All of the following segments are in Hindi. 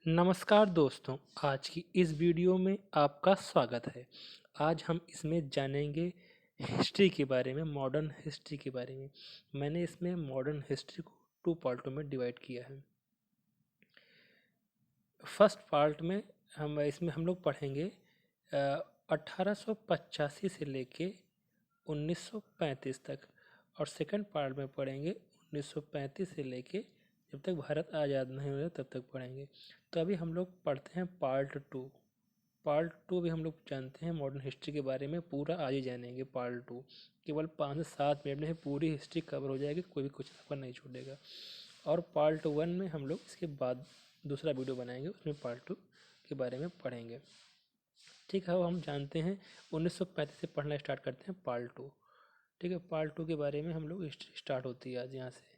नमस्कार दोस्तों, आज की इस वीडियो में आपका स्वागत है। आज हम इसमें जानेंगे हिस्ट्री के बारे में, मॉडर्न हिस्ट्री के बारे में। मैंने इसमें मॉडर्न हिस्ट्री को 2 पार्टों में डिवाइड किया है। फर्स्ट पार्ट में हम लोग पढ़ेंगे 1885 से लेके 1935 तक, और सेकंड पार्ट में पढ़ेंगे 1935 से लेके जब तक भारत आज़ाद नहीं हुआ तब तक पढ़ेंगे। तो अभी हम लोग पढ़ते हैं पार्ट 2। पार्ट 2 भी हम लोग जानते हैं मॉडर्न हिस्ट्री के बारे में, पूरा आज ही जानेंगे। पार्ट 2 केवल 5 से 7 मिनट में पूरी हिस्ट्री कवर हो जाएगी, कोई भी कुछ आपका नहीं छूटेगा। और पार्ट 1 में हम लोग इसके बाद दूसरा वीडियो बनाएंगे, उसमें पार्ट 2 के बारे में पढ़ेंगे। ठीक है, हम जानते हैं 1935 से पढ़ना स्टार्ट करते हैं पार्ट 2। ठीक है, पार्ट 2 के बारे में हम लोग हिस्ट्री स्टार्ट होती है आज यहाँ से।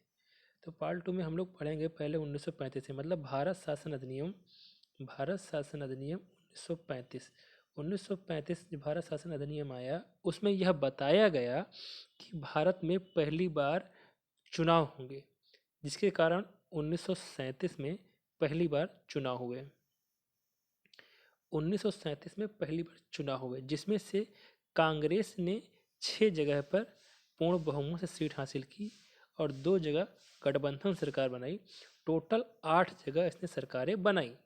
तो पार्ट 2 में हम लोग पढ़ेंगे पहले 1935 से, मतलब भारत शासन अधिनियम 1935। 1935 जो भारत शासन अधिनियम आया, उसमें यह बताया गया कि भारत में पहली बार चुनाव होंगे, जिसके कारण 1937 में पहली बार चुनाव हुए। 1937 में पहली बार चुनाव हुए, जिसमें से कांग्रेस ने 6 जगह पर पूर्ण बहुमत से सीट हासिल की और 2 जगह गठबंधन सरकार बनाई। टोटल 8 जगह इसने सरकारें बनाई।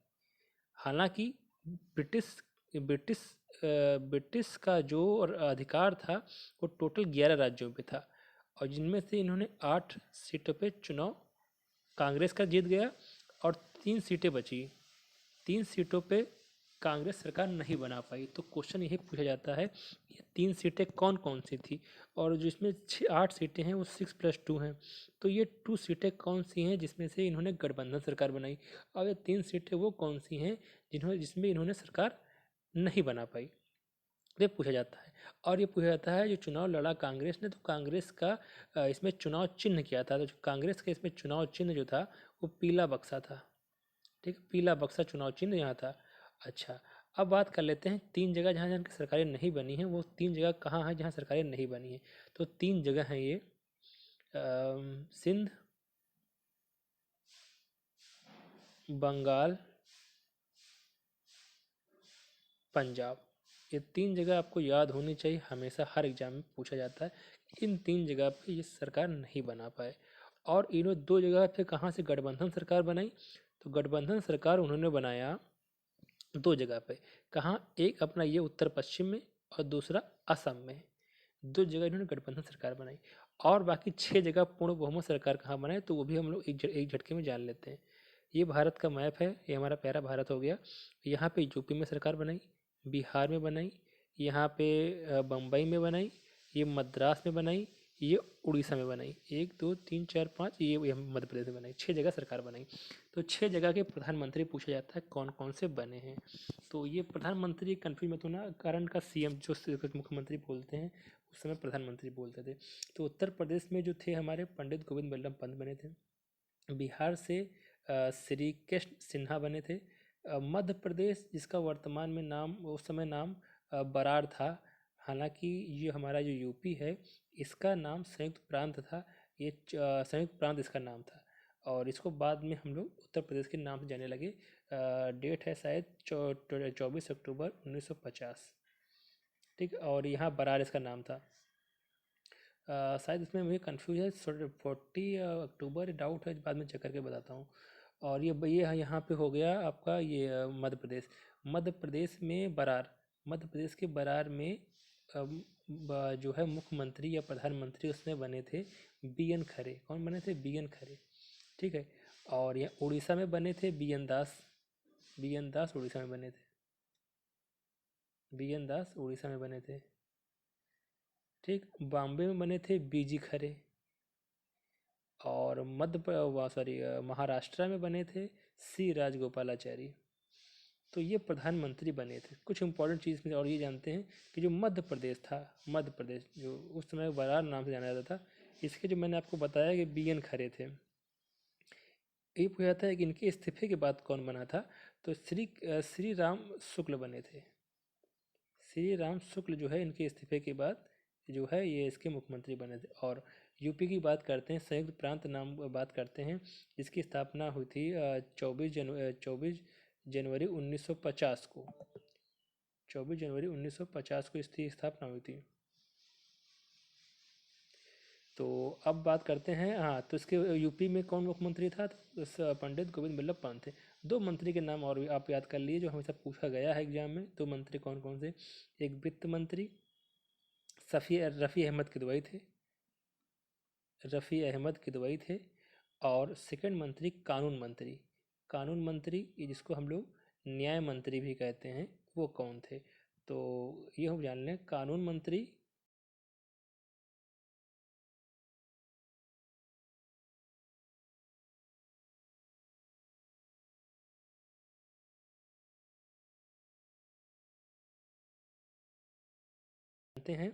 हालांकि ब्रिटिश ब्रिटिश ब्रिटिश का जो अधिकार था वो टोटल 11 राज्यों पे था, और जिनमें से इन्होंने 8 सीटों पे चुनाव कांग्रेस का जीत गया, और 3 सीटें बची। 3 सीटों पे कांग्रेस सरकार नहीं बना पाई। तो क्वेश्चन यही पूछा जाता है, ये 3 सीटें कौन कौन सी थी, और जिसमें 8 सीटें हैं वो 6+2 हैं। तो ये 2 सीटें कौन सी हैं जिसमें से इन्होंने गठबंधन सरकार बनाई, और ये 3 सीटें वो कौन सी हैं जिसमें इन्होंने सरकार नहीं बना पाई। ये पूछा जाता है। और ये पूछा जाता है जो चुनाव लड़ा कांग्रेस ने, तो कांग्रेस का इसमें चुनाव चिन्ह क्या था। तो कांग्रेस का इसमें चुनाव चिन्ह जो था वो पीला बक्सा था। ठीक है, पीला बक्सा चुनाव चिन्ह यहाँ था। अच्छा, अब बात कर लेते हैं 3 जगह जहाँ जहाँ की सरकारें नहीं बनी हैं, वो 3 जगह कहाँ हैं जहाँ सरकारें नहीं बनी हैं। तो 3 जगह हैं ये, सिंध, बंगाल, पंजाब। ये 3 जगह आपको याद होनी चाहिए, हमेशा हर एग्जाम में पूछा जाता है। इन 3 जगह पे ये सरकार नहीं बना पाए। और इन्होंने 2 जगह पे कहाँ से गठबंधन सरकार बनाई, तो गठबंधन सरकार उन्होंने बनाया 2 जगह पे। कहाँ, एक अपना ये उत्तर पश्चिम में, और दूसरा असम में। 2 जगह इन्होंने गठबंधन सरकार बनाई। और बाकी 6 जगह पूर्ण बहुमत सरकार कहाँ बनाए, तो वो भी हम लोग एक झटके में जान लेते हैं। ये भारत का मैप है, ये हमारा प्यारा भारत हो गया। यहाँ पे यूपी में सरकार बनाई, बिहार में बनाई, यहाँ पे बम्बई में बनाई, ये मद्रास में बनाई, ये उड़ीसा में बनाई। 1 2 3 4 5, ये मध्य प्रदेश में बनाई। 6 जगह सरकार बनाई। तो 6 जगह के प्रधानमंत्री पूछा जाता है कौन कौन से बने हैं। तो ये प्रधानमंत्री कन्फ्यूज मत होना, कारण का सीएम जो मुख्यमंत्री बोलते हैं उस समय प्रधानमंत्री बोलते थे। तो उत्तर प्रदेश में जो थे हमारे पंडित गोविंद बल्लभ पंत बने थे। बिहार से श्री कृष्ण सिन्हा बने थे। मध्य प्रदेश, जिसका वर्तमान में नाम, उस समय नाम बरार था। हालांकि ये हमारा जो यूपी है, इसका नाम संयुक्त प्रांत था। ये संयुक्त प्रांत इसका नाम था, और इसको बाद में हम लोग उत्तर प्रदेश के नाम से जाने लगे। डेट है शायद 24 अक्टूबर 1950। ठीक, और यहाँ बरार इसका नाम था। शायद इसमें मुझे कन्फ्यूज है, 40 अक्टूबर डाउट है, बाद में चेक करके बताता हूँ। और ये यहाँ पे हो गया आपका ये मध्य प्रदेश। मध्य प्रदेश में बरार, मध्य प्रदेश के बरार में जो है मुख्यमंत्री या प्रधानमंत्री उसमें बने थे बी एन खरे। कौन बने थे? बी एन खरे। ठीक है, और यहाँ उड़ीसा में बने थे बी एन दास। बी एन दास उड़ीसा में बने थे। बी एन दास उड़ीसा में बने थे। ठीक, बॉम्बे में बने थे बीजी खरे। और महाराष्ट्र में बने थे सी राजगोपालाचारी। तो ये प्रधानमंत्री बने थे। कुछ इंपॉर्टेंट चीज़ में और ये जानते हैं कि जो मध्य प्रदेश था, मध्य प्रदेश जो उस समय बरार नाम से जाना जाता था, इसके जो मैंने आपको बताया कि बी एन खरे थे। ये पूछा जाता है कि इनके इस्तीफे के बाद कौन बना था, तो श्री राम शुक्ल बने थे। श्री राम शुक्ल जो है इनके इस्तीफे के बाद जो है ये इसके मुख्यमंत्री बने थे। और यूपी की बात करते हैं, संयुक्त प्रांत नाम बात करते हैं, जिसकी स्थापना हुई थी 24 जनवरी 1950 को, 24 जनवरी 1950 को इसकी स्थापना हुई थी। तो अब बात करते हैं, हाँ, तो इसके यूपी में कौन मुख्यमंत्री था? तो पंडित गोविंद बल्लभ पंत थे। दो मंत्री के नाम और भी आप याद कर लिए जो हमेशा पूछा गया है एग्जाम में। दो मंत्री कौन कौन से? एक वित्त मंत्री रफ़ी अहमद किदवई थे, रफ़ी अहमद किदवई थे। और सेकंड मंत्री कानून मंत्री ये जिसको हम लोग न्याय मंत्री भी कहते हैं, वो कौन थे? तो ये हम जान लें, कानून मंत्री जानते हैं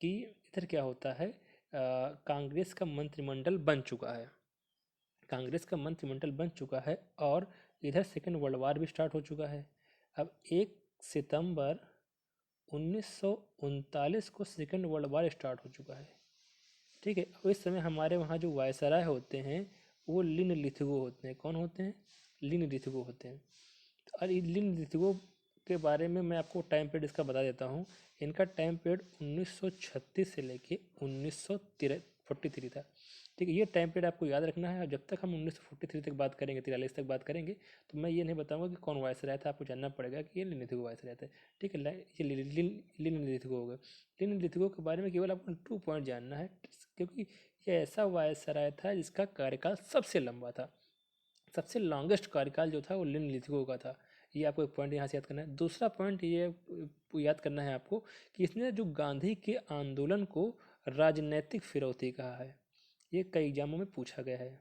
कि इधर क्या होता है, कांग्रेस का मंत्रिमंडल बन चुका है, कांग्रेस का मंत्रिमंडल बन चुका है और इधर सेकेंड वर्ल्ड वार भी स्टार्ट हो चुका है। अब 1 सितंबर 1939 को सेकेंड वर्ल्ड वार स्टार्ट हो चुका है, ठीक है। अब इस समय हमारे वहाँ जो वायसराय होते हैं वो लिन लिथगो होते हैं। कौन होते हैं? लिन लिथगो होते हैं। और लिन लिथगो के बारे में मैं आपको टाइम पीरियड इसका बता देता हूँ। इनका टाइम पीरियड 1936 से लेके 1943 था, ठीक है। ये टाइम पीरियड आपको याद रखना है। और जब तक हम 1943 तक बात करेंगे, 43 तक बात करेंगे, तो मैं ये नहीं बताऊंगा कि कौन वायसराय था। आपको जानना पड़ेगा कि ये लिन लिथगो वायसराय थे, ठीक है। ये लिन लिथगो हो गए। लिन लिथगो के बारे में केवल आपको 2 पॉइंट जानना है, क्योंकि ये ऐसा वायसराय था जिसका कार्यकाल सबसे लंबा था। सबसे लॉन्गेस्ट कार्यकाल जो था वो लिन लिथगो का था। ये आपको एक पॉइंट यहाँ से याद करना है। दूसरा पॉइंट ये याद करना है आपको कि इसने जो गांधी के आंदोलन को राजनैतिक फिरौती कहा है। ये कई एग्जामों में पूछा गया है।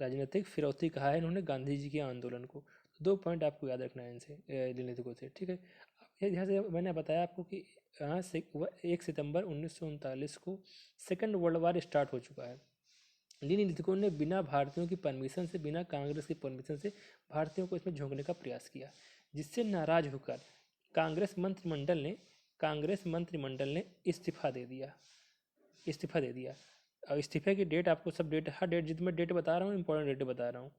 राजनीतिक फिरौती कहा है इन्होंने गांधी जी के आंदोलन को। तो 2 पॉइंट आपको याद रखना है इनसे, लिन लिथगो से, ठीक है। अब यहाँ से मैंने बताया आपको कि यहाँ से 1 सितंबर 1939 को सेकेंड वर्ल्ड वार स्टार्ट हो चुका है। लिन लिथगो ने बिना भारतीयों की परमिशन से, बिना कांग्रेस की परमिशन से भारतीयों को इसमें झोंकने का प्रयास किया, जिससे नाराज होकर कांग्रेस मंत्रिमंडल ने इस्तीफा दे दिया। और इस्तीफे की डेट आपको सब डेट, हर डेट जितनी मैं डेट बता रहा हूँ इंपॉर्टेंट डेट बता रहा हूँ।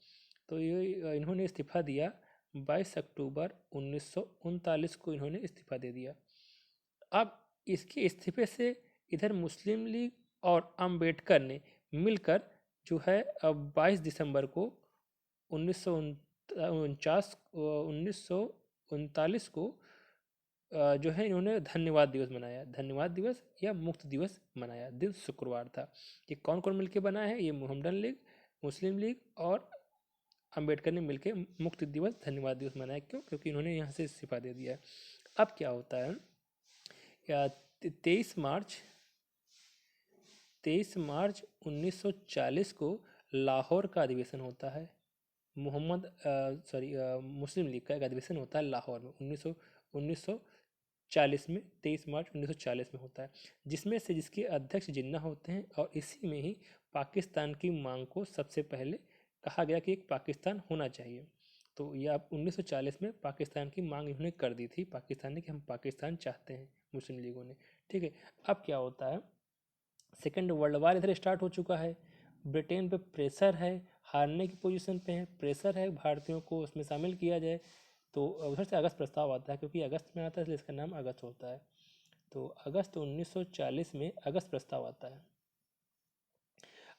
तो ये इन्होंने इस्तीफा दिया 22 अक्टूबर 1939 को इन्होंने इस्तीफा दे दिया। अब इसके इस्तीफे से इधर मुस्लिम लीग और अम्बेडकर ने मिलकर जो है अब 22 दिसंबर को 1939 को जो है इन्होंने धन्यवाद दिवस मनाया। धन्यवाद दिवस या मुक्त दिवस मनाया। दिन शुक्रवार था। ये कौन कौन मिलके बनाया है? ये मोहम्मदन लीग, मुस्लिम लीग और अम्बेडकर ने मिलके मुक्त दिवस, धन्यवाद दिवस मनाया। क्यों? क्योंकि इन्होंने यहाँ से इस्तीफा दे दिया है। अब क्या होता है, या 23 मार्च 1940 को लाहौर का अधिवेशन होता है। मुस्लिम लीग का एक अधिवेशन होता है लाहौर में 1940 में, 23 मार्च 1940 में होता है, जिसमें से जिसके अध्यक्ष जिन्ना होते हैं। और इसी में ही पाकिस्तान की मांग को सबसे पहले कहा गया कि एक पाकिस्तान होना चाहिए। तो ये आप 1940 में पाकिस्तान की मांग इन्होंने कर दी थी, पाकिस्तान ने, कि हम पाकिस्तान चाहते हैं, मुस्लिम लीगों ने, ठीक है। अब क्या होता है, सेकेंड वर्ल्ड वार इधर स्टार्ट हो चुका है। ब्रिटेन पे प्रेशर है, हारने की पोजीशन पे है, प्रेशर है भारतीयों को उसमें शामिल किया जाए। तो उधर से अगस्त प्रस्ताव आता है, क्योंकि अगस्त में आता है इसलिए इसका नाम अगस्त होता है। तो अगस्त 1940 में अगस्त प्रस्ताव आता है।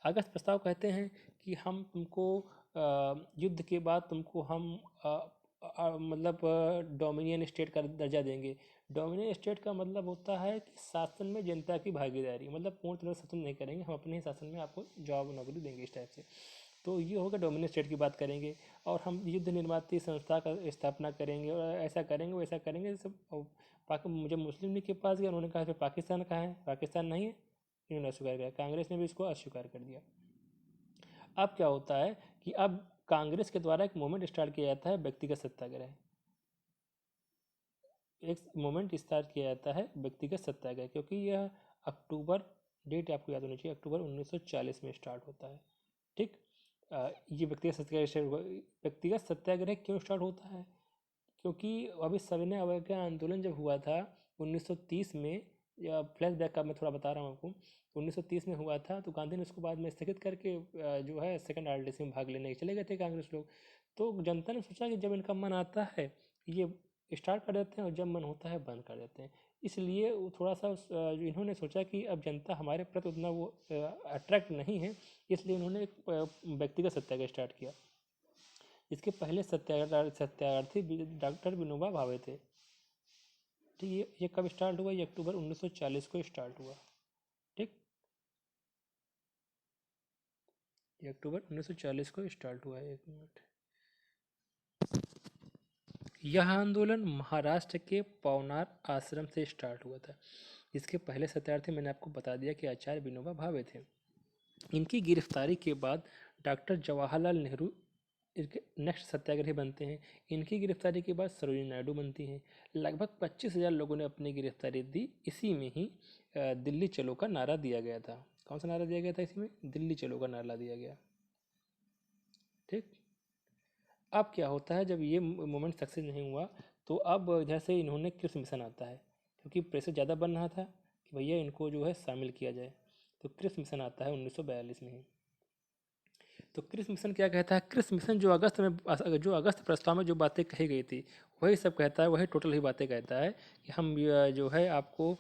अगस्त प्रस्ताव कहते हैं कि हम तुमको युद्ध के बाद तुमको हम मतलब डोमिनियन स्टेट का दर्जा देंगे। डोमिनियन स्टेट का मतलब होता है कि शासन में जनता की भागीदारी, मतलब पूर्ण तरह से शासन नहीं करेंगे, हम अपने ही शासन में आपको जॉब नौकरी देंगे, इस टाइप से। तो ये होगा डोमिनियन स्टेट की बात करेंगे। और हम युद्ध निर्माती संस्था का स्थापना करेंगे और ऐसा करेंगे वैसा करेंगे सब। मुझे मुस्लिम लीग के पास गया, उन्होंने कहा कि पाकिस्तान कहाँ है, पाकिस्तान नहीं है, इन्होंने अस्वीकार किया। कांग्रेस ने भी इसको अस्वीकार कर दिया। अब क्या होता है कि अब कांग्रेस के द्वारा एक मूवमेंट स्टार्ट किया जाता है, व्यक्तिगत सत्याग्रह। एक मूवमेंट स्टार्ट किया जाता है व्यक्तिगत सत्याग्रह, क्योंकि यह अक्टूबर, डेट आपको याद होनी चाहिए, अक्टूबर 1940 में स्टार्ट होता है, ठीक। ये व्यक्तिगत सत्याग्रह क्यों स्टार्ट होता है? क्योंकि अभी सविनय अवज्ञा आंदोलन जब हुआ था 1930 में, या फ्लैशबैक का मैं थोड़ा बता रहा हूँ आपको, 1930 में हुआ था, तो गांधी ने उसको बाद में स्थगित करके जो है सेकंड आरएलडीसी में भाग लेने चले गए थे कांग्रेस लोग। तो जनता ने सोचा कि जब इनका मन आता है ये स्टार्ट कर देते हैं और जब मन होता है बंद कर देते हैं। इसलिए वो थोड़ा सा इन्होंने सोचा कि अब जनता हमारे प्रति उतना वो अट्रैक्ट नहीं है, इसलिए इन्होंने एक व्यक्तिगत सत्याग्रह स्टार्ट किया। इसके पहले सत्यार्थी डॉक्टर विनोबा भावे थे। ठीक, ये कब स्टार्ट हुआ? ये अक्टूबर 1940 को स्टार्ट हुआ। ठीक, ये अक्टूबर 1940 को स्टार्ट हुआ है। एक मिनट। यह आंदोलन महाराष्ट्र के पवनार आश्रम से स्टार्ट हुआ था। इसके पहले सत्यार्थी मैंने आपको बता दिया कि आचार्य विनोबा भावे थे। इनकी गिरफ्तारी के बाद डॉक्टर जवाहरलाल नेहरू इनके नेक्स्ट सत्याग्रही बनते हैं। इनकी गिरफ्तारी के बाद सरोजिनी नायडू बनती हैं। लगभग 25,000 लोगों ने अपनी गिरफ्तारी दी। इसी में ही दिल्ली चलो का नारा दिया गया था। कौन सा नारा दिया गया था इसमें? दिल्ली चलो का नारा दिया गया। ठीक, अब क्या होता है जब ये मूवमेंट सक्सेस नहीं हुआ तो अब इधर से इन्होंने क्रिप्स मिशन आता है, क्योंकि प्रेशर ज़्यादा बन रहा था कि भैया इनको जो है शामिल किया जाए। तो क्रिप्स मिशन आता है 1942 में ही। तो क्रिप्स मिशन क्या कहता है? क्रिप्स मिशन जो अगस्त प्रस्ताव में जो बातें कही गई थी वही सब कहता है, वही टोटल ही बातें कहता है कि हम जो है आपको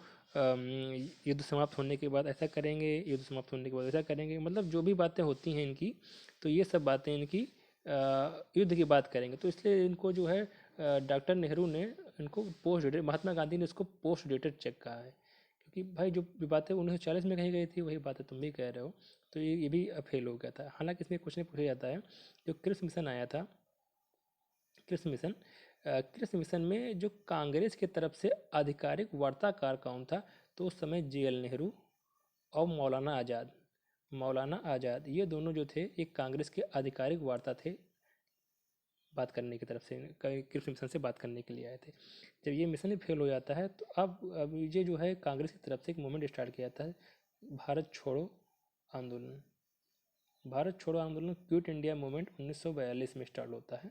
युद्ध समाप्त होने के बाद ऐसा करेंगे, युद्ध समाप्त होने के बाद ऐसा करेंगे, मतलब जो भी बातें होती हैं इनकी, तो ये सब बातें इनकी युद्ध की बात करेंगे। तो इसलिए इनको जो है डॉक्टर नेहरू ने इनको पोस्ट डेटेड, महात्मा गांधी ने इसको पोस्ट डेटेड चेक कहा है, क्योंकि भाई जो बातें 1940 में कही गई थी वही बातें तुम भी कह रहे हो, तो ये भी फेल हो गया था। हालांकि इसमें क्वेश्चन पूछा जाता है, जो क्रिप्स मिशन आया था, क्रिप्स मिशन में जो कांग्रेस की तरफ से आधिकारिक वार्ताकार कौन था? तो उस समय JL नेहरू और मौलाना आज़ाद ये दोनों जो थे एक कांग्रेस के आधिकारिक वार्ता थे, बात करने की तरफ से क्रिप्स मिशन से बात करने के लिए आए थे। जब ये मिशन ही फेल हो जाता है तो अब ये जो है कांग्रेस की तरफ से एक मूवमेंट स्टार्ट किया जाता है, भारत छोड़ो आंदोलन। भारत छोड़ो आंदोलन, क्विट इंडिया मूवमेंट 1942 में स्टार्ट होता है।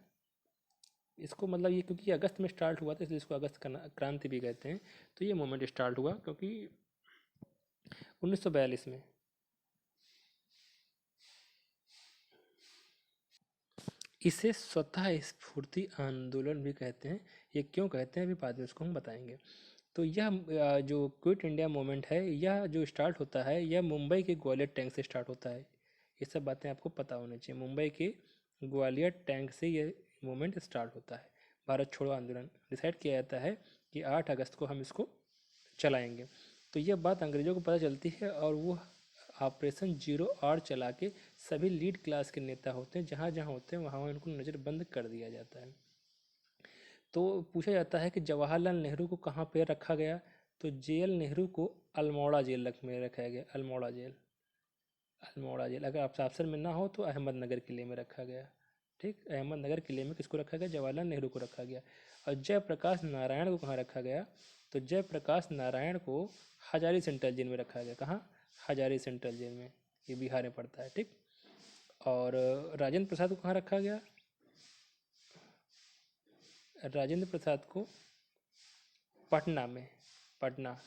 इसको मतलब ये क्योंकि अगस्त में स्टार्ट हुआ था इसलिए इसको अगस्त क्रांति भी कहते हैं। तो ये मूवमेंट स्टार्ट हुआ क्योंकि 1942 में। इसे स्वतः स्फूर्ति आंदोलन भी कहते हैं। ये क्यों कहते हैं अभी बाद में उसको हम बताएंगे। तो यह जो क्विट इंडिया मूवमेंट है यह जो स्टार्ट होता है यह मुंबई के ग्वालियर टैंक से स्टार्ट होता है। ये सब बातें आपको पता होनी चाहिए। मुंबई के ग्वालियर टैंक से यह मूवमेंट स्टार्ट होता है। भारत छोड़ो आंदोलन डिसाइड किया जाता है कि 8 अगस्त को हम इसको चलाएंगे। तो यह बात अंग्रेज़ों को पता चलती है और वो ऑपरेशन 0R चला के सभी लीड क्लास के नेता होते हैं, जहाँ जहाँ होते हैं वहाँ वहाँ इनको नज़रबंद कर दिया जाता है। तो पूछा जाता है कि जवाहरलाल नेहरू को कहाँ पे रखा गया? तो JL नेहरू को अल्मोड़ा जेल में रखा गया। अल्मोड़ा जेल अगर आप ऑप्शन में ना हो तो अहमदनगर किले में रखा गया। ठीक, अहमदनगर किले में किसको रखा गया? जवाहरलाल नेहरू को रखा गया। और जयप्रकाश नारायण को कहाँ रखा गया? तो जयप्रकाश नारायण को हजारी सेंट्रल जेल में रखा गया। कहाँ? हजारी सेंट्रल जेल में, ये बिहार में पड़ता है। ठीक, और राजेंद्र प्रसाद को कहाँ रखा गया? राजेंद्र प्रसाद को पटना में, पटना।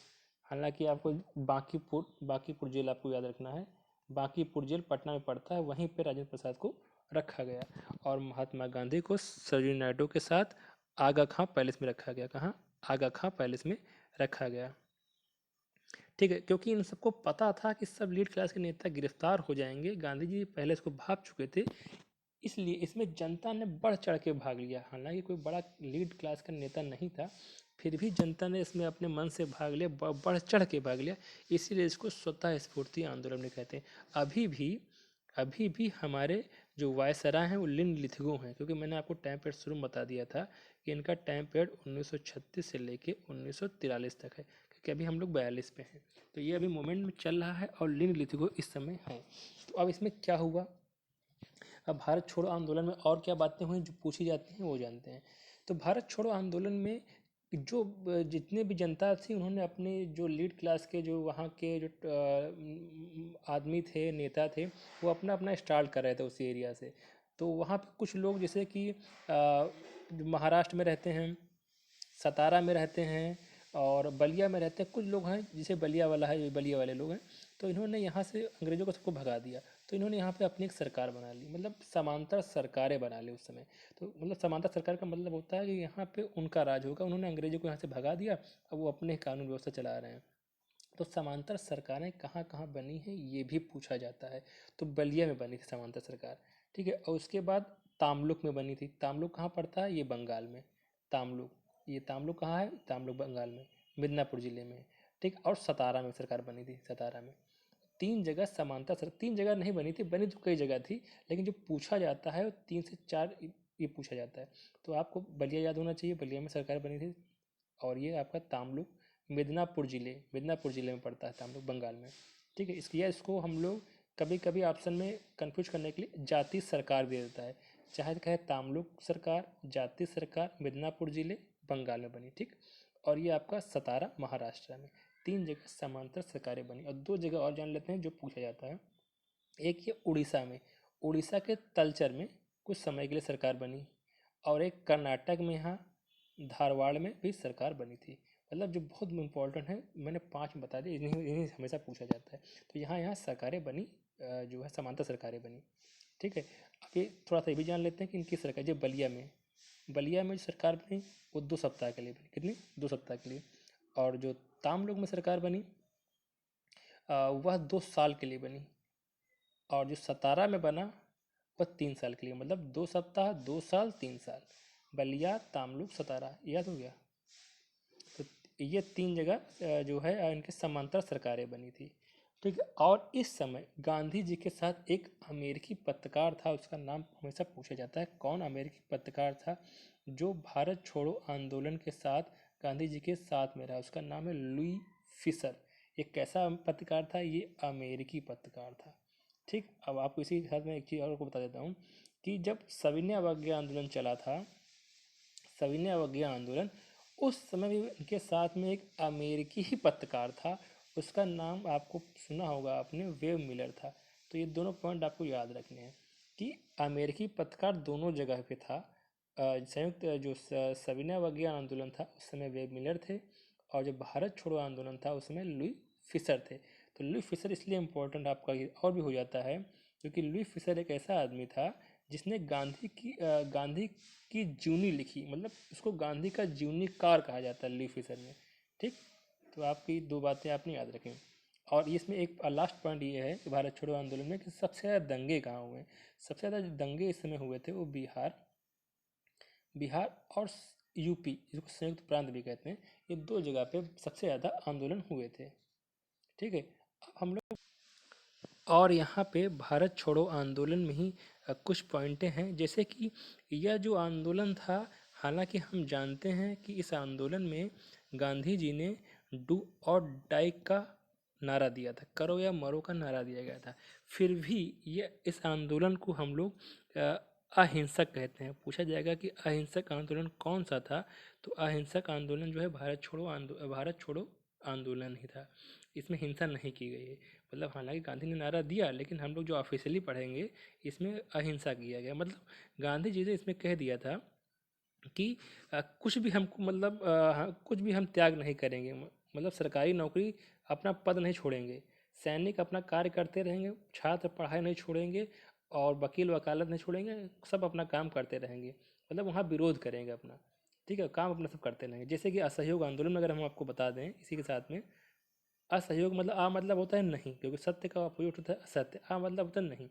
हालांकि आपको बांकीपुर जेल आपको याद रखना है। बांकीपुर जेल पटना में पड़ता है, वहीं पे राजेंद्र प्रसाद को रखा गया। और महात्मा गांधी को सरोजिनी नायडू के साथ आगा खां पैलेस में रखा गया। कहाँ? आगा खां पैलेस में रखा गया। ठीक है, क्योंकि इन सबको पता था कि सब लीड क्लास के नेता गिरफ्तार हो जाएंगे। गांधी जी पहले इसको भाप चुके थे, इसलिए इसमें जनता ने बढ़ चढ़ के भाग लिया। हालांकि कोई बड़ा लीड क्लास का नेता नहीं था, फिर भी जनता ने इसमें अपने मन से भाग लिया, बढ़ चढ़ के भाग लिया। इसीलिए इसको स्वतः स्फूर्ति आंदोलन में कहते हैं। अभी भी हमारे जो वायसराय हैं वो लिन लिथगो हैं, क्योंकि मैंने आपको टाइम पीरियड शुरू में बता दिया था कि इनका टाइम पीरियड 1936 से लेके 1943 तक है, क्योंकि अभी हम लोग 42 पे हैं। तो ये अभी मोमेंट में चल रहा है और लिन लिथगो इस समय है। तो अब इसमें क्या हुआ? अब भारत छोड़ो आंदोलन में और क्या बातें हुई जो पूछी जाती हैं वो जानते हैं। तो भारत छोड़ो आंदोलन में जो जितने भी जनता थी उन्होंने अपने जो लीड क्लास के जो वहाँ के जो आदमी थे, नेता थे, वो अपना अपना स्टार्ट कर रहे थे उसी एरिया से। तो वहाँ पे कुछ लोग जैसे कि जो महाराष्ट्र में रहते हैं, सतारा में रहते हैं और बलिया में रहते हैं, कुछ लोग हैं जिसे बलिया वाला है, ये बलिया वाले लोग हैं। तो इन्होंने यहाँ से अंग्रेज़ों को सबको भगा दिया। तो इन्होंने यहाँ पे अपनी एक सरकार बना ली, मतलब समांतर सरकारें बना ली उस समय। तो मतलब समांतर सरकार का मतलब होता है कि यहाँ पे उनका राज होगा, उन्होंने अंग्रेजों को यहाँ से भगा दिया, अब वो अपने कानून व्यवस्था चला रहे हैं। तो समांतर सरकारें कहाँ कहाँ बनी हैं ये भी पूछा जाता है। तो बलिया में बनी थी समांतर सरकार, ठीक है। और उसके बाद तामलुक में बनी थी। तामलुक कहाँ पड़ता है? ये बंगाल में। तामलुक, ये तामलुक कहाँ है? तामलुक बंगाल में, मिदनापुर जिले में, ठीक। और सतारा में सरकार बनी थी, सतारा में। तीन जगह समांतर सर, तीन जगह नहीं बनी थी, बनी तो कई जगह थी, लेकिन जो पूछा जाता है वो 3 से 4 ये पूछा जाता है। तो आपको बलिया याद होना चाहिए, बलिया में सरकार बनी थी। और ये आपका तामलुक मिदनापुर जिले में पड़ता है, तामलुक बंगाल में, ठीक है। इसको हम लोग कभी कभी ऑप्शन में कंफ्यूज करने के लिए जाति सरकार भी देता है, चाहे कहे तामलुक सरकार, जाति सरकार, मिदनापुर जिले, बंगाल में बनी, ठीक। और ये आपका सतारा महाराष्ट्र में। तीन जगह समांतर सरकारें बनी। और दो जगह और जान लेते हैं जो पूछा जाता है। एक ये उड़ीसा में, उड़ीसा के तलचर में कुछ समय के लिए सरकार बनी। और एक कर्नाटक में, यहाँ धारवाड़ में भी सरकार बनी थी। मतलब जो बहुत इंपॉर्टेंट है, मैंने 5 बता दिए, इन्हीं इन्हीं हमेशा पूछा जाता है। तो यहाँ यहाँ सरकारें बनी, जो है समांतर सरकारें बनी, ठीक है। अब ये थोड़ा सा ये भी जान लेते हैं कि इनकी सरकार, जो बलिया में जो सरकार बनी वो 2 सप्ताह के लिए बनी। कितनी? 2 सप्ताह के लिए। और जो तामलुक में सरकार बनी वह 2 साल के लिए बनी। और जो सतारा में बना वह 3 साल के लिए, मतलब 2 सप्ताह, 2 साल, 3 साल। बलिया, तामलुक, सतारा, याद हो गया। तो ये 3 जगह जो है इनके समांतर सरकारें बनी थी, ठीक है। और इस समय गांधी जी के साथ एक अमेरिकी पत्रकार था, उसका नाम हमेशा पूछा जाता है, कौन अमेरिकी पत्रकार था जो भारत छोड़ो आंदोलन के साथ गांधी जी के साथ में रहा? उसका नाम है लुई फिशर। ये कैसा पत्रकार था? ये अमेरिकी पत्रकार था, ठीक। अब आपको इसी के साथ में एक चीज़ और को बता देता हूँ कि जब सविनय अवज्ञा आंदोलन चला था, सविनय अवज्ञा आंदोलन, उस समय भी इनके साथ में एक अमेरिकी ही पत्रकार था, उसका नाम आपको सुना होगा आपने, वेव मिलर था। तो ये दोनों पॉइंट आपको याद रखने हैं कि अमेरिकी पत्रकार दोनों जगह पे था। संयुक्त जो सविनय अवज्ञा आंदोलन था उस समय वेव मिलर थे, और जो भारत छोड़ो आंदोलन था उस समय लुई फिशर थे। तो लुई फिशर इसलिए इम्पोर्टेंट आपका ये और भी हो जाता है क्योंकि लुई फिशर एक ऐसा आदमी था जिसने गांधी की जीवनी लिखी, मतलब उसको गांधी का जीवनीकार कहा जाता है लुई फिशर में, ठीक। तो आपकी 2 बातें आपने याद रखें। और इसमें एक लास्ट पॉइंट ये है कि भारत छोड़ो आंदोलन में कि सबसे ज़्यादा दंगे कहाँ हुए? सबसे ज़्यादा दंगे इस समय हुए थे वो बिहार और यूपी, जिसको संयुक्त प्रांत भी कहते हैं, ये 2 जगह पे सबसे ज़्यादा आंदोलन हुए थे, ठीक है। अब हम लोग और यहाँ पे भारत छोड़ो आंदोलन में ही कुछ पॉइंटें हैं, जैसे कि यह जो आंदोलन था, हालांकि हम जानते हैं कि इस आंदोलन में गांधी जी ने डू और डाई का नारा दिया था, करो या मरो का नारा दिया गया था। फिर भी ये इस आंदोलन को हम लोग अहिंसक कहते हैं। पूछा जाएगा कि अहिंसक आंदोलन कौन सा था, तो अहिंसक आंदोलन जो है भारत छोड़ो आंदोलन ही था। इसमें हिंसा नहीं की गई है। मतलब हालांकि गांधी ने नारा दिया, लेकिन हम लोग जो ऑफिशियली पढ़ेंगे इसमें अहिंसा किया गया। मतलब गांधी जी ने इसमें कह दिया था कि कुछ भी हमको, मतलब कुछ भी हम त्याग नहीं करेंगे, मतलब सरकारी नौकरी, अपना पद नहीं छोड़ेंगे, सैनिक अपना कार्य करते रहेंगे, छात्र पढ़ाई नहीं छोड़ेंगे, और वकील वकालत नहीं छोड़ेंगे, सब अपना काम करते रहेंगे। मतलब वहाँ विरोध करेंगे अपना, ठीक है, काम अपना सब करते रहेंगे। जैसे कि असहयोग आंदोलन में अगर हम आपको बता दें इसी के साथ में, असहयोग मतलब मतलब होता है नहीं, क्योंकि सत्य का अपोजिट होता है असत्य। मतलब होता है नहीं।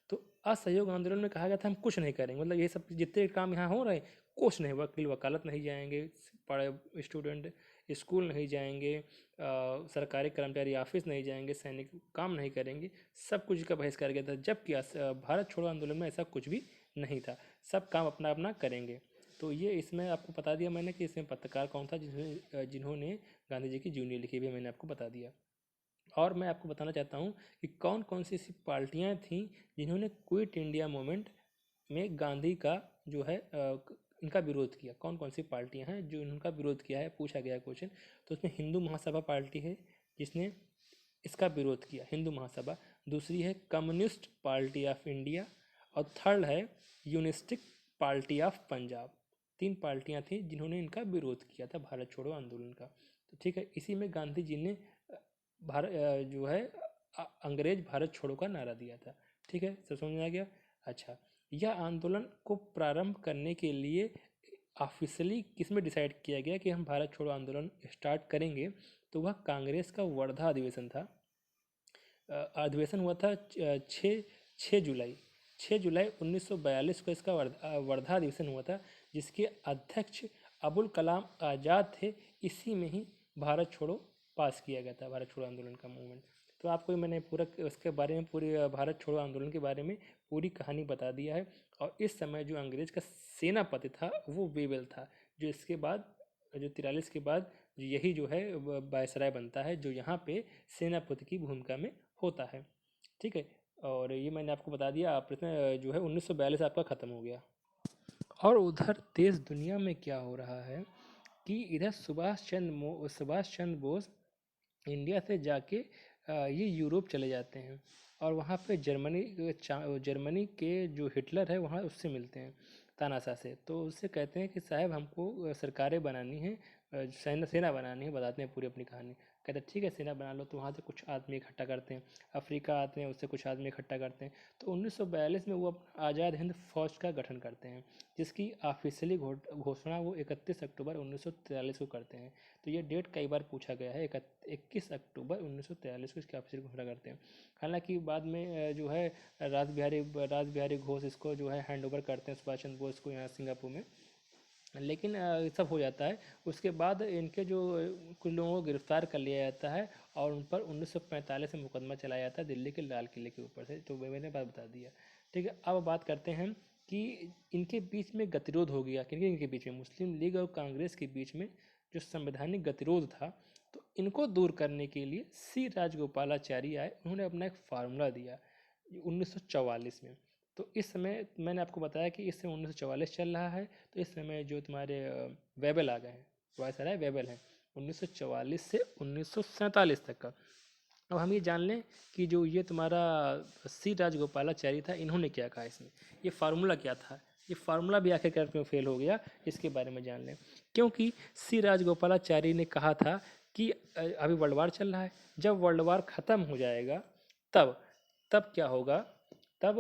तो असहयोग आंदोलन में कहा गया था हम कुछ नहीं करेंगे, मतलब ये सब जितने काम यहाँ हो रहे हैं कुछ नहीं, वकील वकालत नहीं जाएंगे, पढ़े स्टूडेंट स्कूल नहीं जाएंगे, सरकारी कर्मचारी ऑफिस नहीं जाएंगे, सैनिक काम नहीं करेंगे, सब कुछ का बहिष्कार किया था। जबकि भारत छोड़ो आंदोलन में ऐसा कुछ भी नहीं था, सब काम अपना अपना करेंगे। तो ये इसमें आपको बता दिया मैंने कि इसमें पत्रकार कौन था जिन्होंने गांधी जी की जीवनी लिखी भी, मैंने आपको बता दिया। और मैं आपको बताना चाहता हूँ कि कौन कौन सी ऐसी पार्टियाँ थीं जिन्होंने क्विट इंडिया मूवमेंट में गांधी का जो है इनका विरोध किया। कौन कौन सी पार्टियाँ हैं जो इनका विरोध किया है, पूछा गया क्वेश्चन। तो उसमें हिंदू महासभा पार्टी है जिसने इसका विरोध किया, हिंदू महासभा। दूसरी है कम्युनिस्ट पार्टी ऑफ इंडिया, और थर्ड है यूनिस्टिक पार्टी ऑफ पंजाब। 3 पार्टियां थी जिन्होंने इनका विरोध किया था भारत छोड़ो आंदोलन का। तो ठीक है, इसी में गांधी जी ने भारत जो है अंग्रेज भारत छोड़ो का नारा दिया था। ठीक है, सब समझ में आ गया। अच्छा, यह आंदोलन को प्रारंभ करने के लिए ऑफिशियली किसमें डिसाइड किया गया कि हम भारत छोड़ो आंदोलन स्टार्ट करेंगे, तो वह कांग्रेस का वर्धा अधिवेशन था। अधिवेशन हुआ था 6 जुलाई 6 जुलाई 1942 को इसका वर्धा अधिवेशन हुआ था, जिसके अध्यक्ष अबुल कलाम आज़ाद थे। इसी में ही भारत छोड़ो पास किया गया था, भारत छोड़ो आंदोलन का मूवमेंट। तो आपको मैंने पूरा उसके बारे में, पूरी भारत छोड़ो आंदोलन के बारे में पूरी कहानी बता दिया है। और इस समय जो अंग्रेज का सेनापति था वो वेबल था, जो इसके बाद जो 43 के बाद यही जो है वायसराय बनता है, जो यहाँ पे सेनापति की भूमिका में होता है। ठीक है, और ये मैंने आपको बता दिया। आप इसमें जो है 1942 आपका ख़त्म हो गया। और उधर देश दुनिया में क्या हो रहा है कि इधर सुभाष चंद्र बोस इंडिया से जाके ये यूरोप चले जाते हैं, और वहाँ पे जर्मनी के जो हिटलर है वहाँ उससे मिलते हैं, तानाशाह से। तो उससे कहते हैं कि साहब हमको सरकारें बनानी है, सेना बनानी है। बताते हैं पूरी अपनी कहानी। कहते हैं ठीक है सेना बना लो। तो वहाँ से कुछ आदमी इकट्ठा करते हैं, अफ्रीका आते हैं, उससे कुछ आदमी इकट्ठा करते हैं। तो 1942 में वो आज़ाद हिंद फौज का गठन करते हैं, जिसकी ऑफिशियली घोषणा वो 31 अक्टूबर 1943 को करते हैं। तो ये डेट कई बार पूछा गया है, 21 अक्टूबर 1943 को इसकी ऑफिशियल घोषणा करते हैं। हालांकि बाद में जो है रास बिहारी घोष इसको जो है हैंड ओवर करते हैं सुभाष चंद्र बोस को यहाँ सिंगापुर में। लेकिन सब हो जाता है। उसके बाद इनके जो कुछ लोगों को गिरफ्तार कर लिया जाता है, और उन पर 1945 में मुकदमा चलाया जाता है दिल्ली के लाल किले के ऊपर से। तो मैंने बात बता दिया। ठीक है, अब बात करते हैं कि इनके बीच में गतिरोध हो गया। क्योंकि इनके बीच में मुस्लिम लीग और कांग्रेस के बीच में जो संवैधानिक गतिरोध था, तो इनको दूर करने के लिए सी राजगोपालाचारी आए। उन्होंने अपना एक फार्मूला दिया 1944 में। तो इस समय मैंने आपको बताया कि इस समय 1944 चल रहा है। तो इस समय जो तुम्हारे वेबल आ गए हैं, वायसराय वेबल हैं 1944 से 1947 तक का। अब हम ये जान लें कि जो ये तुम्हारा सी राजगोपालाचारी था, इन्होंने क्या कहा इसमें, ये फार्मूला क्या था, ये फार्मूला भी आखिरकार क्यों फेल हो गया, इसके बारे में जान लें। क्योंकि सी राजगोपालाचारी ने कहा था कि अभी वर्ल्ड वार चल रहा है, जब वर्ल्ड वार ख़त्म हो जाएगा तब तब क्या होगा, तब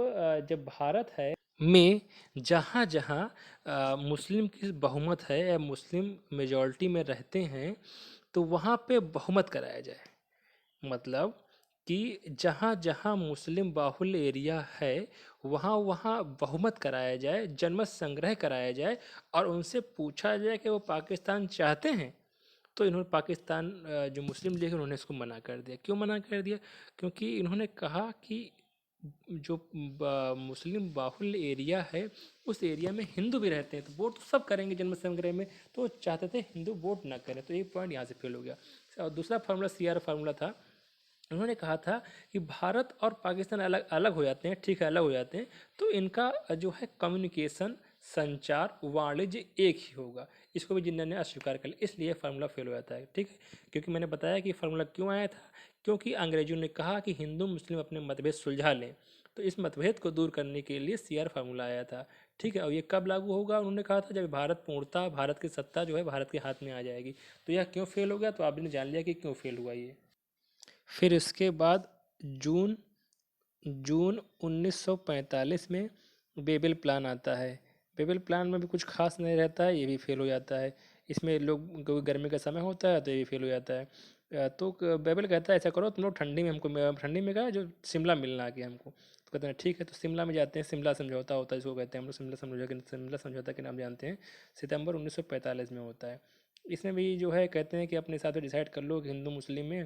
जब भारत है में जहाँ जहाँ मुस्लिम की बहुमत है या मुस्लिम मेजॉरिटी में रहते हैं, तो वहाँ पे बहुमत कराया जाए। मतलब कि जहाँ जहाँ मुस्लिम बाहुल एरिया है वहाँ वहाँ बहुमत कराया जाए, जनमत संग्रह कराया जाए, और उनसे पूछा जाए कि वो पाकिस्तान चाहते हैं। तो इन्होंने पाकिस्तान जो मुस्लिम लीग है उन्होंने इसको मना कर दिया। क्यों मना कर दिया? क्योंकि इन्होंने कहा कि जो मुस्लिम बाहुल्य एरिया है उस एरिया में हिंदू भी रहते हैं, तो वोट तो सब करेंगे जनमत संग्रह में। तो वो चाहते थे हिंदू वोट ना करें। तो एक पॉइंट यहाँ से फेल हो गया। और दूसरा फार्मूला सीआर फार्मूला था। उन्होंने कहा था कि भारत और पाकिस्तान अलग अलग हो जाते हैं, ठीक है अलग हो जाते हैं, तो इनका जो है कम्युनिकेशन, संचार, वाणिज्य एक ही होगा। इसको भी जिन्ना ने अस्वीकार कर लिया, इसलिए फार्मूला फेल हो जाता है। ठीक है, क्योंकि मैंने बताया कि फार्मूला क्यों आया था, क्योंकि अंग्रेजों ने कहा कि हिंदू मुस्लिम अपने मतभेद सुलझा लें। तो इस मतभेद को दूर करने के लिए सीआर फार्मूला आया था। ठीक है, और ये कब लागू होगा? उन्होंने कहा था जब भारत पूर्णतः, भारत की सत्ता जो है भारत के हाथ में आ जाएगी। तो यह क्यों फेल हो गया, तो आपने जान लिया कि क्यों फेल हुआ ये। फिर इसके बाद जून जून 1945 में बेबल प्लान आता है। बेबल प्लान में भी कुछ खास नहीं रहता है, ये भी फेल हो जाता है। इसमें लोग, क्योंकि गर्मी का समय होता है तो ये भी फेल हो जाता है। तो बेबल कहता है ऐसा करो तुम लोग ठंडी में हमको, ठंडी में कहा जो शिमला मिलना आ गया हमको। तो कहते हैं ठीक है, तो शिमला में जाते हैं। शिमला समझौता होता है, इसको कहते हैं हम लोग शिमला समझौता के नाम जानते हैं। सितंबर 1945 में होता है। इसमें भी जो है कहते हैं कि अपने हिसाब से डिसाइड कर लो कि हिंदू मुस्लिम में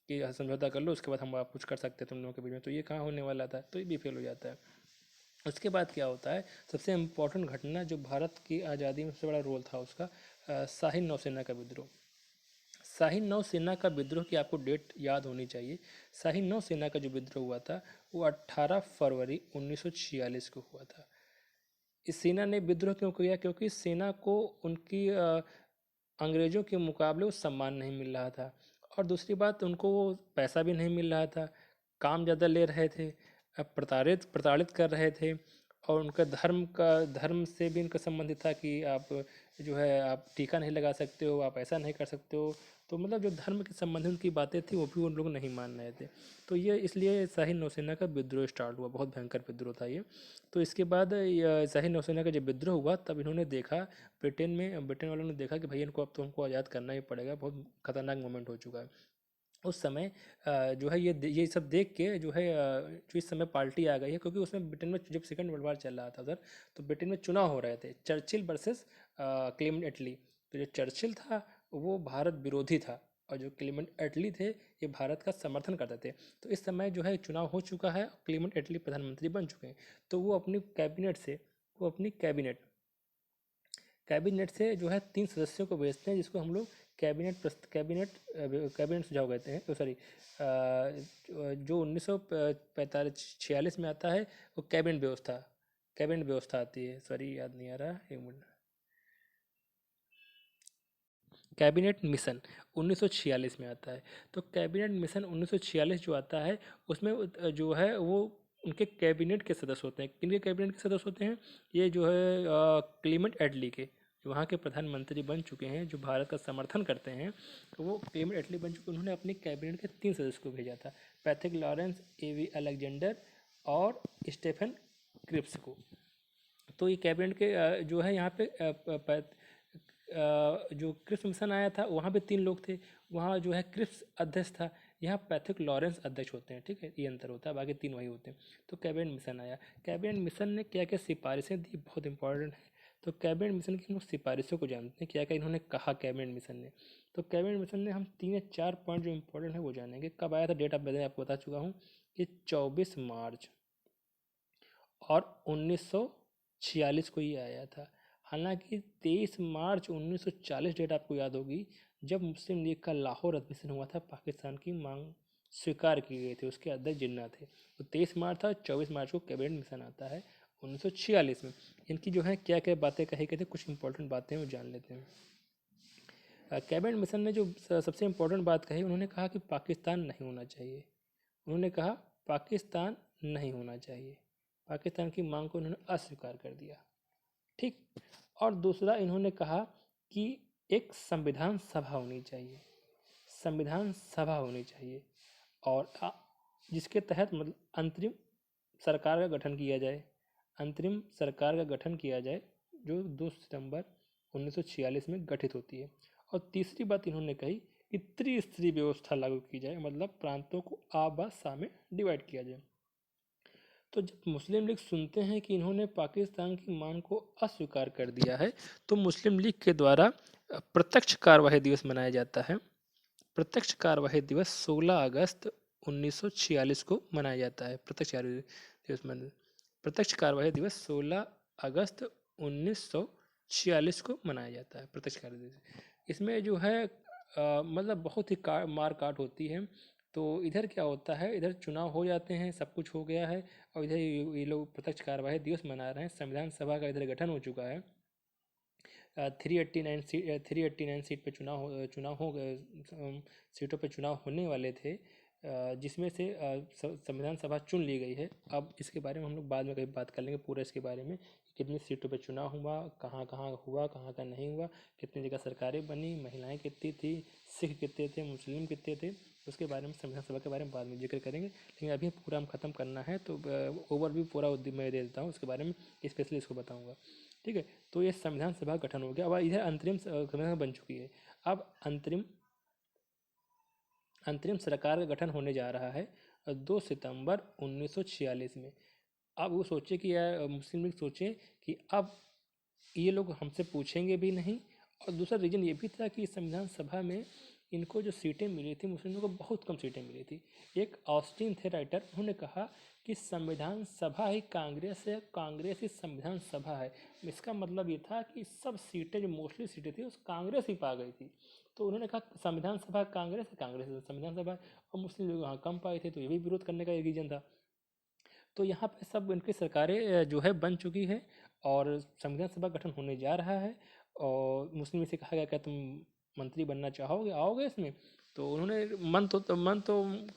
कि समझौता कर लो, उसके बाद हम आप कुछ कर सकते हैं तुम लोगों के बीच में। तो ये कहाँ होने वाला था, तो ये भी फेल हो जाता है। उसके बाद क्या होता है, सबसे इम्पोर्टेंट घटना जो भारत की आज़ादी में सबसे बड़ा रोल था उसका, शाही नौसेना का विद्रोह। शाही नौसेना का विद्रोह की आपको डेट याद होनी चाहिए। शाही नौसेना का जो विद्रोह हुआ था वो 18 फरवरी 1946 को हुआ था। इस सेना ने विद्रोह क्यों किया? क्योंकि सेना को उनकी अंग्रेज़ों के मुकाबले वो सम्मान नहीं मिल रहा था, और दूसरी बात उनको वो पैसा भी नहीं मिल रहा था, काम ज़्यादा ले रहे थे, प्रताड़ित प्रताड़ित कर रहे थे। और उनका धर्म से भी इनका संबंधित था कि आप जो है आप टीका नहीं लगा सकते हो, आप ऐसा नहीं कर सकते हो। तो मतलब जो धर्म के संबंधित उनकी बातें थी वो भी उन लोग नहीं मान रहे थे। तो ये इसलिए शाही नौसेना का विद्रोह स्टार्ट हुआ, बहुत भयंकर विद्रोह था ये। तो इसके बाद शाही नौसेना का जब विद्रोह हुआ तब इन्होंने देखा, ब्रिटेन वालों ने देखा कि भाई इनको अब तो हमको आज़ाद करना ही पड़ेगा, बहुत खतरनाक मोमेंट हो चुका है। उस समय जो है ये सब देख के जो है जो इस समय पार्टी आ गई है, क्योंकि उसमें ब्रिटेन में जब सेकंड वर्ल्ड वार चल रहा था उधर, तो ब्रिटेन में चुनाव हो रहे थे, चर्चिल वर्सेस क्लेमेंट एटली। तो जो चर्चिल था वो भारत विरोधी था, और जो क्लेमेंट एटली थे ये भारत का समर्थन करते थे। तो इस समय जो है चुनाव हो चुका है, क्लेमेंट एटली प्रधानमंत्री बन चुके हैं। तो वो अपनी कैबिनेट से जो है 3 सदस्यों को भेजते हैं, जिसको हम लोग कैबिनेट सुझाव कहते हैं। तो सॉरी, जो 1945-46 में आता है वो कैबिनेट व्यवस्था आती है। सॉरी, याद नहीं आ रहा, एक मिनट। कैबिनेट मिशन 1946 में आता है। तो कैबिनेट मिशन 1946 जो आता है उसमें जो है वो उनके कैबिनेट के सदस्य होते हैं। किनके कैबिनेट के सदस्य होते हैं? ये जो है क्लीमेंट एटली के, जो वहाँ के प्रधानमंत्री बन चुके हैं, जो भारत का समर्थन करते हैं। तो वो क्लीमेंट एटली बन चुके, उन्होंने अपने कैबिनेट के 3 सदस्य को भेजा था, पैथिक लॉरेंस, एवी अलेक्जेंडर और स्टेफन क्रिप्स को। तो ये कैबिनेट के जो है यहाँ पे जो क्रिप्स मिशन आया था वहाँ पे 3 लोग थे। वहाँ जो है क्रिप्स अध्यक्ष था, यहाँ पैथिक लॉरेंस अध्यक्ष होते हैं। ठीक है, ये अंतर होता है, बाकी 3 वही होते हैं। तो कैबिनेट मिशन आया, कैबिनेट मिशन ने क्या क्या सिफारिशें दी, बहुत इंपॉर्टेंट है। तो कैबिनेट मिशन की हम लोग सिफारिशों को जानते हैं, क्या क्या इन्होंने कहा कैबिनेट मिशन ने। तो कैबिनेट मिशन ने हम 3 या 4 पॉइंट जो इंपॉर्टेंट है वो जानेंगे। कब आया था, डेट ऑफ बर्थ आपको बता चुका हूँ कि 24 मार्च और 1946 को ये आया था। हालांकि 23 मार्च 1940 डेट आपको याद होगी, जब मुस्लिम लीग का लाहौर अधिवेशन हुआ था, पाकिस्तान की मांग स्वीकार की गई थी, उसके अध्यक्ष जिन्ना थे। तो 23 मार्च था, 24 मार्च को कैबिनेट मिशन आता है 1946 में। इनकी जो है क्या क्या बातें कही गई थी, कुछ इंपॉर्टेंट बातें वो जान लेते हैं। कैबिनेट मिशन ने जो सबसे इम्पोर्टेंट बात कही, उन्होंने कहा कि पाकिस्तान नहीं होना चाहिए। उन्होंने कहा पाकिस्तान नहीं होना चाहिए, पाकिस्तान की मांग को उन्होंने अस्वीकार कर दिया। ठीक। और दूसरा इन्होंने कहा कि एक संविधान सभा होनी चाहिए, संविधान सभा होनी चाहिए, और जिसके तहत मतलब अंतरिम सरकार का गठन किया जाए, अंतरिम सरकार का गठन किया जाए, जो 2 सितंबर 1946 में गठित होती है। और तीसरी बात इन्होंने कही कि त्रिस्तरीय व्यवस्था लागू की जाए, मतलब प्रांतों को आ ब सा में डिवाइड किया जाए। तो जब मुस्लिम लीग सुनते हैं कि इन्होंने पाकिस्तान की मांग को अस्वीकार कर दिया है, तो मुस्लिम लीग के द्वारा प्रत्यक्ष कार्यवाही दिवस मनाया जाता है। प्रत्यक्ष कार्यवाही दिवस 16 अगस्त 1946 को मनाया जाता है। प्रत्यक्ष कार्यवाही दिवस 16 अगस्त 1946 को मनाया जाता है, प्रत्यक्ष कार्यवाही दिवस। इसमें जो है मतलब बहुत ही मार काट होती है। तो इधर क्या होता है, इधर चुनाव हो जाते हैं, सब कुछ हो गया है, और इधर ये लोग प्रत्यक्ष कार्यवाही दिवस मना रहे हैं। संविधान सभा का इधर गठन हो चुका है। 389 सीट पे चुनाव हो गए, सीटों पे चुनाव होने वाले थे, जिसमें से संविधान सभा चुन ली गई है। अब इसके बारे में हम लोग बाद में कभी बात कर लेंगे पूरा इसके बारे में, कितनी सीटों पे चुनाव हुआ, कहाँ कहाँ हुआ, कहाँ कहाँ नहीं हुआ, कितनी जगह सरकारें बनी, महिलाएं कितनी थी, सिख कितने थे, मुस्लिम कितने थे। उसके बारे में संविधान सभा के बारे में बाद में जिक्र करेंगे, लेकिन अभी पूरा हम ख़त्म करना है। तो ओवरव्यू पूरा मैं दे देता हूँ, उसके बारे में स्पेशली इसको बताऊँगा। ठीक है, तो ये संविधान सभा गठन हो गया। अब इधर अंतरिम संविधान बन चुकी है। अब अंतरिम सरकार का गठन होने जा रहा है 2 सितंबर 1946 में। अब वो सोचे कि यार मुस्लिम लीग सोचे कि अब ये लोग हमसे पूछेंगे भी नहीं। और दूसरा रीज़न ये भी था कि संविधान सभा में इनको जो सीटें मिली थी, मुस्लिमों को बहुत कम सीटें मिली थी। एक ऑस्टिन थे राइटर, उन्होंने कहा कि संविधान सभा ही कांग्रेस है, कांग्रेस ही संविधान सभा है। इसका मतलब ये था कि सब सीटें, जो मोस्टली सीटें थी, उस कांग्रेस ही पा गई थी। तो उन्होंने कहा संविधान सभा कांग्रेस है, कांग्रेस संविधान सभा, और मुस्लिम लोग वहाँ कम पाए थे, तो ये भी विरोध करने का एक रीज़न था। तो यहाँ पे सब इनकी सरकारें जो है बन चुकी है, और संविधान सभा गठन होने जा रहा है। और मुस्लिम से कहा गया क्या तुम मंत्री बनना चाहोगे, आओगे इसमें? तो उन्होंने मन तो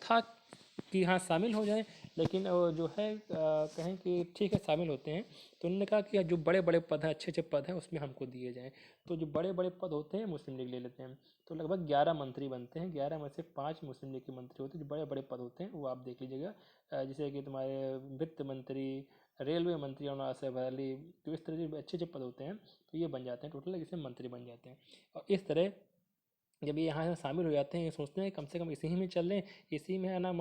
था कि हाँ शामिल हो जाए, लेकिन वो जो है कहें कि ठीक है शामिल होते हैं। तो उन्होंने कहा कि जो बड़े बड़े पद हैं, अच्छे अच्छे पद हैं, उसमें हमको दिए जाएँ। तो जो बड़े बड़े पद होते हैं मुस्लिम लीग ले लेते हैं। तो लगभग 11 मंत्री बनते हैं, 11 में से 5 मुस्लिम लीग के मंत्री होते हैं। जो बड़े बड़े पद होते हैं वो आप देख लीजिएगा, जैसे कि तुम्हारे वित्त मंत्री, रेलवे मंत्री और आसिफ अली, तो इस तरह के अच्छे अच्छे पद होते हैं। तो ये बन जाते हैं टोटल, इसमें मंत्री बन जाते हैं। और इस तरह जब ये यहाँ शामिल हो जाते हैं, ये सोचते हैं कम से कम इसी ही में चल रहे हैं, इसी में है ना।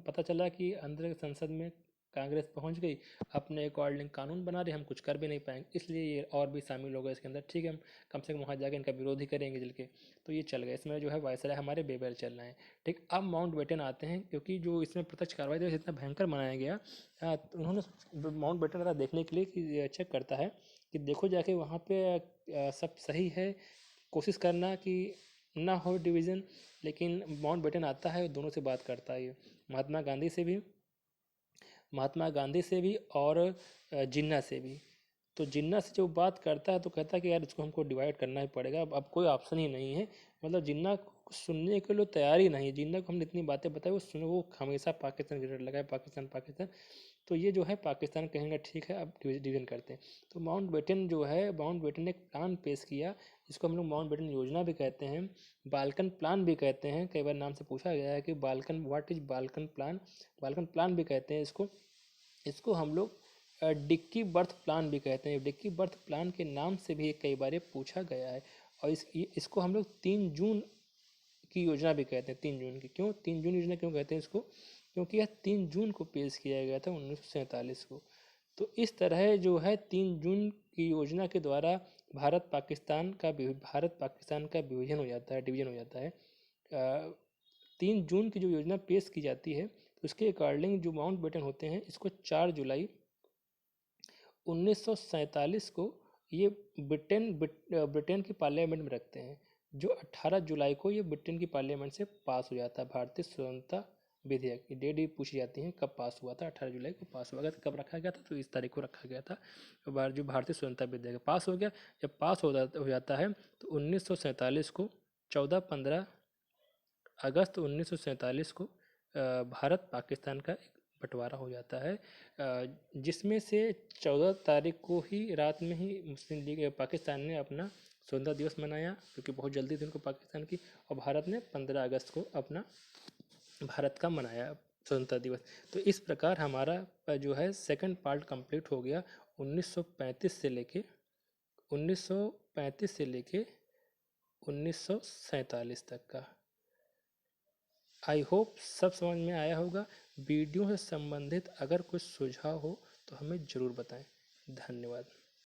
पता चला कि अंदर संसद में कांग्रेस पहुंच गई, अपने अकॉर्डिंग कानून बना रहे, हम कुछ कर भी नहीं पाएंगे, इसलिए ये और भी शामिल हो गए इसके अंदर। ठीक है, हम कम से कम वहाँ जाकर इनका विरोध ही करेंगे जल के। तो ये चल गए, इसमें जो है वायसराय हमारे बेबेल चल रहे हैं। ठीक, अब माउंट बेटन आते हैं, क्योंकि जो इसमें प्रत्यक्ष कार्रवाई थी इतना भयंकर मनाया गया। तो उन्होंने माउंट बेटन ज़रा देखने के लिए कि चेक करता है कि देखो जाके वहाँ पे सब सही है, कोशिश करना कि ना हो डिवीज़न। लेकिन माउंट बेटन आता है, दोनों से बात करता है, ये महात्मा गांधी से भी, महात्मा गांधी से भी और जिन्ना से भी। तो जिन्ना से जो बात करता है तो कहता है कि यार इसको हमको डिवाइड करना ही पड़ेगा, अब कोई ऑप्शन ही नहीं है। मतलब जिन्ना को सुनने के लिए तैयार ही नहीं है। जिन्ना को हमने इतनी बातें बताई, वो सुने, वो हमेशा पाकिस्तान की रेट लगाए, पाकिस्तान पाकिस्तान। तो ये जो है पाकिस्तान कहेंगे ठीक है, अब डिवीज़न करते हैं। तो माउंट बेटन जो है, माउंट बेटन ने एक प्लान पेश किया, जिसको हम लोग माउंट बेटन योजना भी कहते हैं, बाल्कन प्लान भी कहते हैं। कई बार नाम से पूछा गया है कि Balkan, what is Balkan plan, Balkan plan भी कहते हैं इसको। इसको हम लोग डिक्की बर्थ प्लान भी कहते हैं। डिक्की बर्थ प्लान के नाम से भी कई बार ये पूछा गया है। और इसको हम लोग 3 जून की योजना भी कहते हैं। 3 जून की, क्यों 3 जून योजना क्यों कहते हैं इसको, क्योंकि यह 3 जून को पेश किया गया था 1947 को। तो इस तरह जो है 3 जून की योजना के द्वारा भारत पाकिस्तान का विभाजन हो जाता है, डिवीजन हो जाता है। 3 जून की जो योजना पेश की जाती है, उसके अकॉर्डिंग जो माउंट बेटन होते हैं, इसको 4 जुलाई 1947 को ये ब्रिटेन की पार्लियामेंट में रखते हैं। जो 18 जुलाई को ये ब्रिटेन की पार्लियामेंट से पास हो जाता है भारतीय स्वतंत्रता विधेयक। की डेट भी पूछी जाती है, कब पास हुआ था, 18 जुलाई को पास हुआ था। कब रखा गया था, तो इस तारीख को रखा गया था। जो भारतीय स्वतंत्रता विधेयक पास हो गया, जब पास हो जाता है तो 1947 को 14-15 अगस्त 1947 को भारत पाकिस्तान का एक बंटवारा हो जाता है, जिसमें से 14 तारीख को ही रात में ही मुस्लिम लीग पाकिस्तान ने अपना स्वतंत्रता दिवस मनाया, क्योंकि बहुत जल्दी थी उनको पाकिस्तान की। और भारत ने 15 अगस्त को अपना भारत का मनाया स्वतंत्रता दिवस। तो इस प्रकार हमारा जो है सेकंड पार्ट कंप्लीट हो गया 1935 से लेके 1935 से लेके 1947 तक का। आई होप सब समझ में आया होगा। वीडियो से संबंधित अगर कुछ सुझाव हो तो हमें ज़रूर बताएं। धन्यवाद।